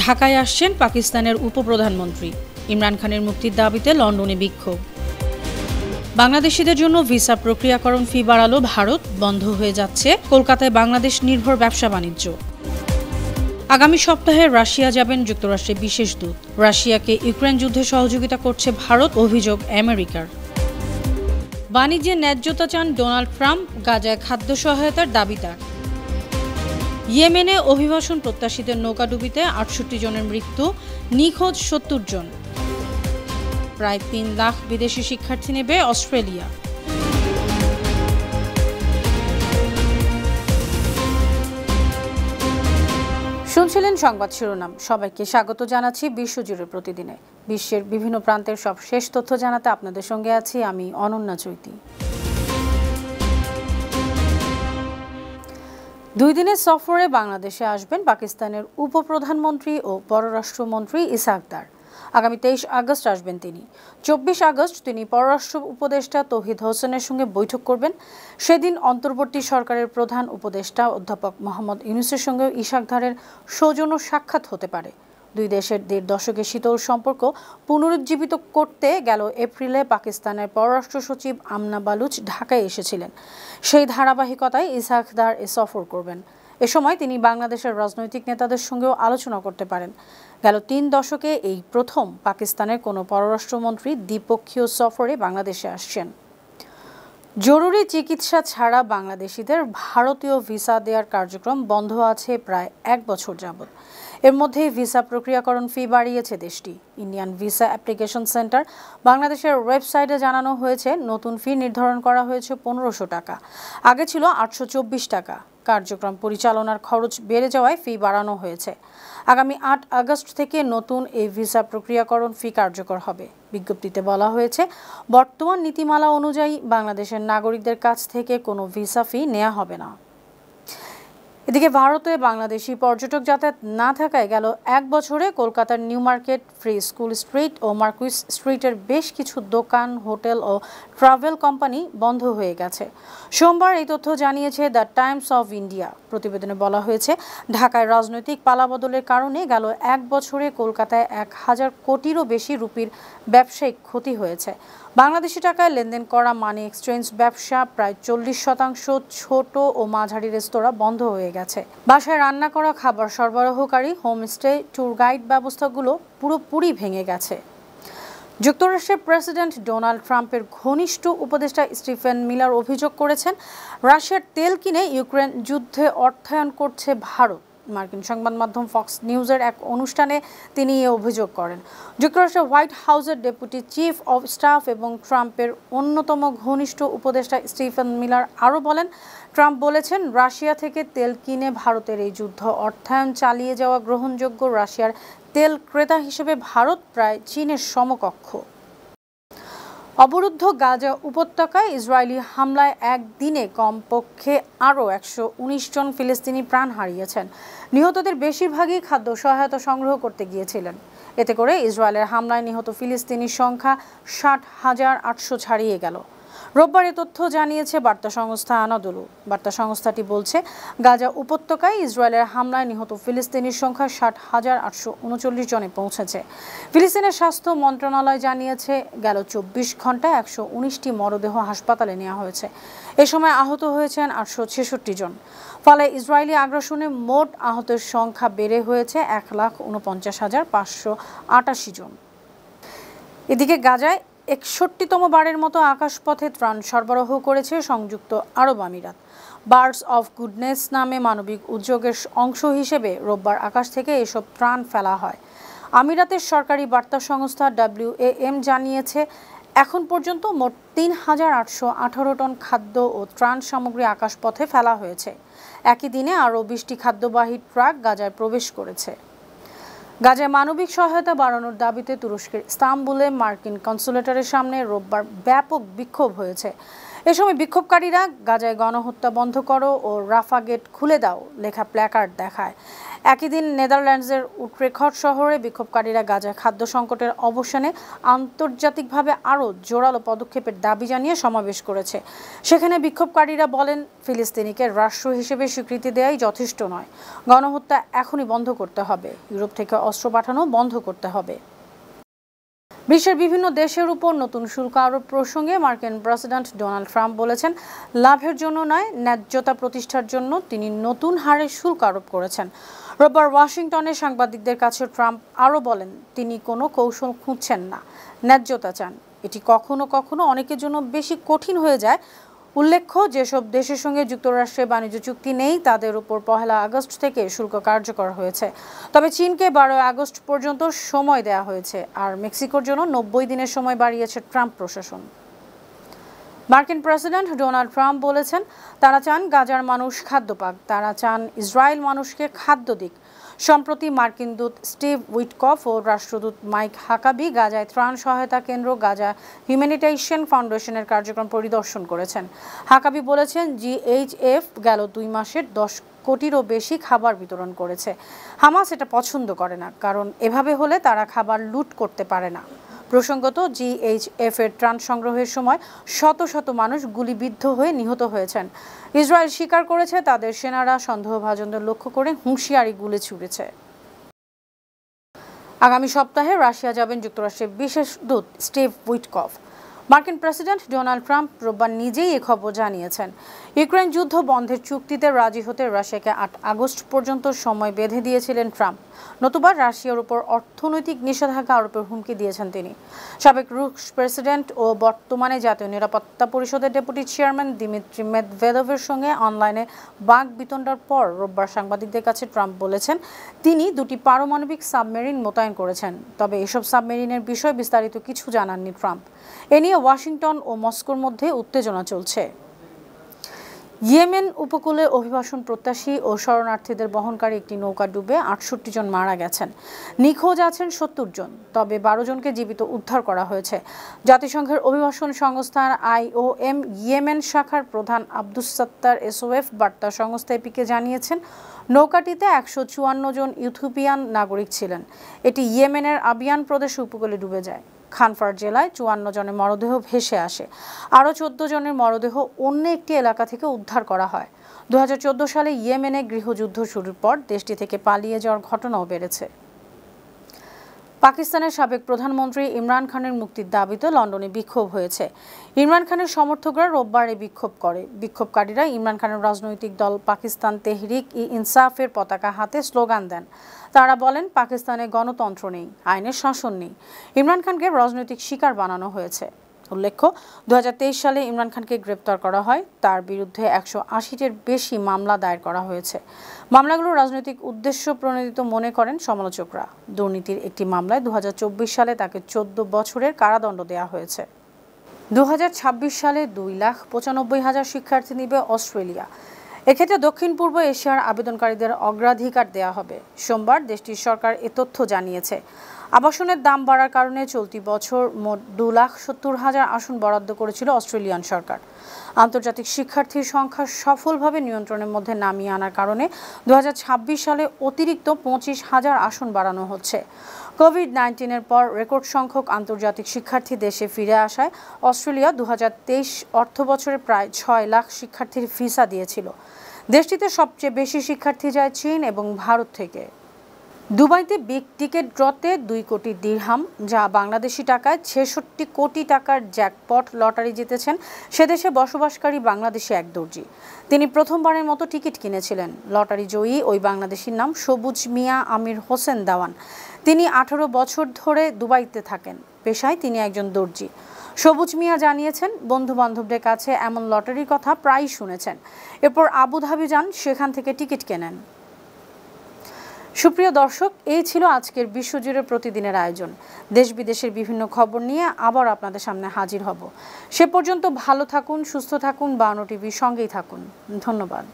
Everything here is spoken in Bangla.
ঢাকায় আসছেন পাকিস্তানের উপপ্রধানমন্ত্রী। ইমরান খানের মুক্তির দাবিতে লন্ডনে বিক্ষোভ। বাংলাদেশিদের জন্য ভিসা প্রক্রিয়াকরণ ফি বাড়ালো ভারত, বন্ধ হয়ে যাচ্ছে কলকাতায় বাংলাদেশ নির্ভর ব্যবসা বাণিজ্য। আগামী সপ্তাহে রাশিয়া যাবেন যুক্তরাষ্ট্রের বিশেষ দূত। রাশিয়াকে ইউক্রেন যুদ্ধে সহযোগিতা করছে ভারত, অভিযোগ আমেরিকার। বাণিজ্যে ন্যায্যতা চান ডোনাল্ড ট্রাম্প, গাজায় খাদ্য সহায়তার দাবি তার। ইয়েমেনে অভিবাসন প্রত্যাশীদের নৌকাডুবিতে ৬৮ জনের মৃত্যু, নিখোঁজ ৭০ জন। প্রায় ৩ লাখ বিদেশি শিক্ষার্থী নেবে অস্ট্রেলিয়া। শুনছিলেন সংবাদ শিরোনাম। সবাইকে স্বাগত জানাচ্ছি বিশ্বজুড়ে প্রতিদিনে বিশ্বের বিভিন্ন প্রান্তের সব শেষ তথ্য জানাতে আপনাদের সঙ্গে আছি আমি অনন্যা চৈতি। ২ দিনের সফরে বাংলাদেশে আসবেন পাকিস্তানের উপপ্রধানমন্ত্রী ও পররাষ্ট্রমন্ত্রী ইসহাক দার। আগামী ২৩ আগস্ট আসবেন তিনি। ২৪ আগস্ট তিনি পররাষ্ট্র উপদেষ্টা তৌহিদ হোসেনের সঙ্গে বৈঠক করবেন। সেদিন অন্তর্বর্তী সরকারের প্রধান উপদেষ্টা অধ্যাপক মোহাম্মদ ইউনূসের সঙ্গে ইসহাক দারের সৌজন্য সাক্ষাৎ হতে পারে। দুই দেশের ১.৫ দশকের শীতল সম্পর্ক পুনরুজ্জীবিত করতে গেল এপ্রিলে পাকিস্তানের পররাষ্ট্র সচিব আমনা বালুচ ঢাকায় এসেছিলেন। সেই ধারাবাহিকতায় ইসহাক দার এ সফর করবেন। এ সময় তিনি বাংলাদেশের রাজনৈতিক নেতাদের সঙ্গেও আলোচনা করতে পারেন। গেল ৩ দশকে এই প্রথম পাকিস্তানের কোনো পররাষ্ট্রমন্ত্রী দ্বিপক্ষীয় সফরে বাংলাদেশে আসছেন। জরুরি চিকিৎসা ছাড়া বাংলাদেশিদের ভারতীয় ভিসা দেওয়ার কার্যক্রম বন্ধ আছে প্রায় ১ বছর যাবৎ। এর মধ্যেই ভিসা প্রক্রিয়াকরণ ফি বাড়িয়েছে দেশটি। ইন্ডিয়ান ভিসা অ্যাপ্লিকেশন সেন্টার বাংলাদেশের ওয়েবসাইটে জানানো হয়েছে, নতুন ফি নির্ধারণ করা হয়েছে ১৫০০ টাকা, আগে ছিল ৮২৪ টাকা। কার্যক্রম পরিচালনার খরচ বেড়ে যাওয়ায় ফি বাড়ানো হয়েছে। আগামী ৮ আগস্ট থেকে নতুন এই ভিসা প্রক্রিয়াকরণ ফি কার্যকর হবে। বিজ্ঞপ্তিতে বলা হয়েছে, বর্তমান নীতিমালা অনুযায়ী বাংলাদেশের নাগরিকদের কাছ থেকে কোনো ভিসা ফি নেওয়া হবে না। এদিকে ভারতে বাংলাদেশি পর্যটক যাতায়াত না থাকায় গেল ১ বছরে কলকাতার new market, free school street ও মার্কুইস স্ট্রিটের বেশ কিছু দোকান, হোটেল ও ট্রাভেল কোম্পানি বন্ধ হয়ে গেছে। সোমবার এই তথ্য জানিয়েছে দ্য টাইমস অফ ইন্ডিয়া। প্রতিবেদনে বলা হয়েছে, ঢাকায় রাজনৈতিক পালাবদলের কারণে গেল ১ বছরে কলকাতায় ১,০০০ কোটিরও বেশি রুপির ব্যবসায়িক ক্ষতি হয়েছে। বাংলাদেশি টাকায় লেনদেন করা মানি এক্সচেঞ্জ ব্যবসা প্রায় ৪০%, ছোট ও মাঝারি রেস্তোরাঁ বন্ধ হয়ে গেছে। বাসায় রান্না করা খাবার সরবরাহকারী হোমস্টে, ট্যুর গাইড ব্যবস্থাগুলো পুরোপুরি ভেঙে গেছে। যুক্তরাষ্ট্রের প্রেসিডেন্ট ডোনাল্ড ট্রাম্পের ঘনিষ্ঠ উপদেষ্টা স্টিফেন মিলার অভিযোগ করেছেন, রাশিয়ার তেল কিনে ইউক্রেন যুদ্ধে অর্থায়ন করছে ভারত। মার্কিন সংবাদ মাধ্যম ফক্স নিউজের এক অনুষ্ঠানে তিনি এ অভিযোগ করেন। যুক্তরাষ্ট্রের হোয়াইট হাউসের ডেপুটি চিফ অব স্টাফ এবং ট্রাম্পের অন্যতম ঘনিষ্ঠ উপদেষ্টা স্টিফেন মিলার আরও বলেন, ট্রাম্প বলেছেন, রাশিয়া থেকে তেল কিনে ভারতের এই যুদ্ধ অর্থায়ন চালিয়ে যাওয়া গ্রহণযোগ্য। রাশিয়ার তেল ক্রেতা হিসেবে ভারত প্রায় চীনের সমকক্ষ। অবরুদ্ধ গাজা উপত্যকায় ইসরায়েলি হামলায় একদিনে কমপক্ষে আরও ১১৯ জন ফিলিস্তিনি প্রাণ হারিয়েছেন। নিহতদের বেশিরভাগই খাদ্য সহায়তা সংগ্রহ করতে গিয়েছিলেন। এতে করে ইসরায়েলের হামলায় নিহত ফিলিস্তিনির সংখ্যা ৬০,৮০০ ছাড়িয়ে গেল। রোববার এ তথ্য জানিয়েছে বার্তা সংস্থা আনাদোলু। বার্তা সংস্থাটি বলছে, গাজা উপত্যকায় ইসরায়েলের হামলায় নিহত ফিলিস্তিনির সংখ্যা ৬০,৮৩৯ জনে পৌঁছেছে। ফিলিস্তিনের স্বাস্থ্য মন্ত্রণালয় জানিয়েছে, গেল ২৪ ঘন্টায় ১১৯টি মরদেহ হাসপাতালে নেওয়া হয়েছে। এ সময় আহত হয়েছেন ৮৬৬ জন। ফলে ইসরায়েলি আগ্রাসনে মোট আহতের সংখ্যা বেড়ে হয়েছে ১,৪৯,৫৮৮ জন। এদিকে গাজায় ৬১তম বারের মতো আকাশপথে ত্রাণ সরবরাহ করেছে সংযুক্ত আরব আমিরাত। বার্ডস অফ গুডনেস নামে মানবিক উদ্যোগের অংশ হিসেবে রোববার আকাশ থেকে এসব ত্রাণ ফেলা হয়। আমিরাতের সরকারি বার্তা সংস্থা WAM জানিয়েছে, এখন পর্যন্ত মোট ৩,৮১৮ টন খাদ্য ও ত্রাণ সামগ্রী আকাশপথে ফেলা হয়েছে। একই দিনে আরও ২০টি খাদ্যবাহী ট্রাক গাজায় প্রবেশ করেছে। গাজায় মানবিক সহায়তা বাড়ানোর দাবিতে তুরস্কের ইস্তাম্বুলে মার্কিন কনসুলেটরের সামনে রোববার ব্যাপক বিক্ষোভ হয়েছে। এ সময় বিক্ষোভকারীরা গাজায় গণহত্যা বন্ধ করো ও রাফা গেট খুলে দাও লেখা প্ল্যাকার্ড দেখায়। একই দিন নেদারল্যান্ডসের উটরেখট শহরে বিক্ষোভকারীরা গাজায় খাদ্য সংকটের অবসানে আন্তর্জাতিকভাবে আরও জোরালো পদক্ষেপের দাবি জানিয়ে সমাবেশ করেছে। সেখানে বিক্ষোভকারীরা বলেন, ফিলিস্তিনিকে রাষ্ট্র হিসেবে স্বীকৃতি দেওয়াই যথেষ্ট নয়, গণহত্যা এখনই বন্ধ করতে হবে, ইউরোপ থেকে অস্ত্র পাঠানো বন্ধ করতে হবে। বিশ্বের বিভিন্ন দেশের উপর নতুন শুল্ক আরোপ প্রসঙ্গে মার্কিন প্রেসিডেন্ট ডোনাল্ড ট্রাম্প বলেছেন, লাভের জন্য নয়, ন্যায্যতা প্রতিষ্ঠার জন্য তিনি নতুন হারে শুল্ক আরোপ করেছেন। রোববার ওয়াশিংটনে সাংবাদিকদের কাছে ট্রাম্প আরও বলেন, তিনি কোনো কৌশল খুঁজছেন না, ন্যায্যতা চান। এটি কখনো কখনো অনেকের জন্য বেশি কঠিন হয়ে যায়। উল্লেখ্য, যেসব দেশের সঙ্গে যুক্তরাষ্ট্রের বাণিজ্য চুক্তি নেই তাদের উপর 1 আগস্ট থেকে শুল্ক কার্যকর হয়েছে। তবে চীনকে 12 আগস্ট পর্যন্ত সময় দেওয়া হয়েছে, আর মেক্সিকোর জন্য 90 দিনের সময় বাড়িয়েছে ট্রাম্প প্রশাসন। মার্কিন প্রেসিডেন্ট ডোনাল্ড ট্রাম্প বলেছেন, তারা চান গাজার মানুষ খাদ্য পাক, তারা চান ইসরায়েল মানুষকে খাদ্য দিক। সম্প্রতি মার্কিন দূত স্টিভ উইটকফ ও রাষ্ট্রদূত মাইক হাকাবি গাজায় ত্রাণ সহায়তা কেন্দ্র গাজা হিউম্যানিটেশন ফাউন্ডেশনের কার্যক্রম পরিদর্শন করেছেন। হাকাবি বলেছেন, জিএইচএফ গেল 2 মাসে 10 কোটিরও বেশি খাবার বিতরণ করেছে। হামাস এটা পছন্দ করে না, কারণ এভাবে হলে তারা খাবার লুট করতে পারে না। প্রসঙ্গত, জিএইচএফ এর ত্রাণ সংগ্রহের সময় শত শত মানুষ গুলিবিদ্ধ হয়ে নিহত হয়েছেন। ইসরায়েল স্বীকার করেছে তাদের সেনারা সন্দেহভাজনদের লক্ষ্য করে হুঁশিয়ারি গুলি ছুড়েছে। আগামী সপ্তাহে রাশিয়া যাবেন যুক্তরাষ্ট্রের বিশেষ দূত স্টিভ উইটকফ। মার্কিন প্রেসিডেন্ট ডোনাল্ড ট্রাম্প রোববার নিজেই এ খবর জানিয়েছেন। ইউক্রেন যুদ্ধ বন্ধের চুক্তিতে রাজি হতে রাশিয়াকে 8 আগস্ট পর্যন্ত সময় বেঁধে দিয়েছিলেন ট্রাম্প। নতুবা রাশিয়ার উপর অর্থনৈতিক নিষেধাজ্ঞা আরোপের হুমকি দিয়েছেন তিনি। সাবেক রুশ প্রেসিডেন্ট ও বর্তমানে জাতীয় নিরাপত্তা পরিষদের ডেপুটি চেয়ারম্যান দিমিত্রি মেদভেদেভের সঙ্গে অনলাইনে বাকবিতণ্ডার পর রোববার সাংবাদিকদের কাছে ট্রাম্প বলেছেন, তিনি 2টি পারমাণবিক সাবমেরিন মোতায়েন করেছেন। তবে এসব সাবমেরিনের বিষয়ে বিস্তারিত কিছু জানাননি ট্রাম্প। এ নিয়ে ওয়াশিংটন ও মস্কোর মধ্যে উত্তেজনা চলছে। ইয়েমেন উপকূলে অভিবাসন প্রত্যাশী ও শরণার্থীদের বহনকারী একটি নৌকা ডুবে 68 জন মারা গেছেন। নিখোঁজ আছেন 70 জন, তবে 12 জনকে জীবিত উদ্ধার করা হয়েছে। জাতিসংঘের অভিবাসন সংস্থার IOM ইয়েমেন শাখার প্রধান আব্দুস সাত্তার SOF বার্তা সংস্থা এপিকে জানিয়েছেন, নৌকাটিতে 154 জন ইথিওপিয়ান নাগরিক ছিলেন। এটি ইয়েমেনের আবিয়ান প্রদেশ উপকূলে ডুবে যায়। খানফার জেলায় 54 জনের মরদেহ ভেসে আসে। আরও 14 জনের মরদেহ অন্য একটি এলাকা থেকে উদ্ধার করা হয়। 2014 সালে ইয়েমেনে গৃহযুদ্ধ শুরুর পর দেশটি থেকে পালিয়ে যাওয়ার ঘটনাও বেড়েছে। পাকিস্তানের সাবেক প্রধানমন্ত্রী ইমরান খানের মুক্তির দাবিতে লন্ডনে বিক্ষোভ হয়েছে। ইমরান খানের সমর্থকরা রোববার এই বিক্ষোভ করে। বিক্ষোভকারীরা ইমরান খানের রাজনৈতিক দল পাকিস্তান তেহরিক-ই-ইনসাফের পতাকা হাতে স্লোগান দেন। তারা বলেন, পাকিস্তানে গণতন্ত্র নেই, আইনের শাসন নেই, ইমরান খানকে রাজনৈতিক শিকার বানানো হয়েছে। উল্লেখ্য, 2023 সালে ইমরান খানকে গ্রেপ্তার করা হয়। তার বিরুদ্ধে 180-টির বেশি মামলা দায়ের করা হয়েছে। মামলাগুলো রাজনৈতিক উদ্দেশ্য প্রণোদিত মনে করেন সমালোচকরা। দুর্নীতির একটি মামলায় 2024 সালে তাকে 14 বছরের কারাদণ্ড দেওয়া হয়েছে। 2026 সালে 2,95,000 শিক্ষার্থী নিবে অস্ট্রেলিয়া। এক্ষেত্রে দক্ষিণ পূর্ব এশিয়ার আবেদনকারীদের অগ্রাধিকার দেওয়া হবে। সোমবার দেশটির সরকার এ তথ্য জানিয়েছে। আবাসনের দাম বাড়ার কারণে চলতি বছর মোট 2,70,000 আসন বরাদ্দ করেছিল অস্ট্রেলিয়ান সরকার। আন্তর্জাতিক শিক্ষার্থীর সংখ্যা সফলভাবে নিয়ন্ত্রণের মধ্যে নামিয়ে আনার কারণে 2026 সালে অতিরিক্ত 25,000 আসন বাড়ানো হচ্ছে। কোভিড-19-এর পর রেকর্ড সংখ্যক আন্তর্জাতিক শিক্ষার্থী দেশে ফিরে আসায় অস্ট্রেলিয়া 2023 অর্থবছরে প্রায় 6 লাখ শিক্ষার্থীর ভিসা দিয়েছিল। দেশটিতে সবচেয়ে বেশি শিক্ষার্থী যায় চীন এবং ভারত থেকে। দুবাইতে বিগ টিকেট ড্রতে 2 কোটি দিরহাম, যা বাংলাদেশি টাকায় 66 কোটি টাকার জ্যাকপট লটারি জিতেছেন সেদেশে বসবাসকারী বাংলাদেশি এক দর্জি। তিনি প্রথমবারের মতো টিকিট কিনেছিলেন। লটারি জয়ী ওই বাংলাদেশির নাম সবুজ মিয়া আমির হোসেন দেওয়ান। তিনি 18 বছর ধরে দুবাইতে থাকেন। পেশায় তিনি একজন দর্জি। সবুজ মিয়া জানিয়েছেন, বন্ধু-বান্ধবদের কাছে এমন লটারির কথা প্রায়ই শুনেছেন। এরপর আবুধাবি যান, সেখান থেকে টিকিট কেনেন। সুপ্রিয় দর্শক, এই ছিল আজকের বিশ্বজুড়ে প্রতিদিনের আয়োজন। দেশ বিদেশের বিভিন্ন খবর নিয়ে আবার আপনাদের সামনে হাজির হব। সে পর্যন্ত ভালো থাকুন, সুস্থ থাকুন, বায়ান্ন টিভির সঙ্গেই থাকুন। ধন্যবাদ।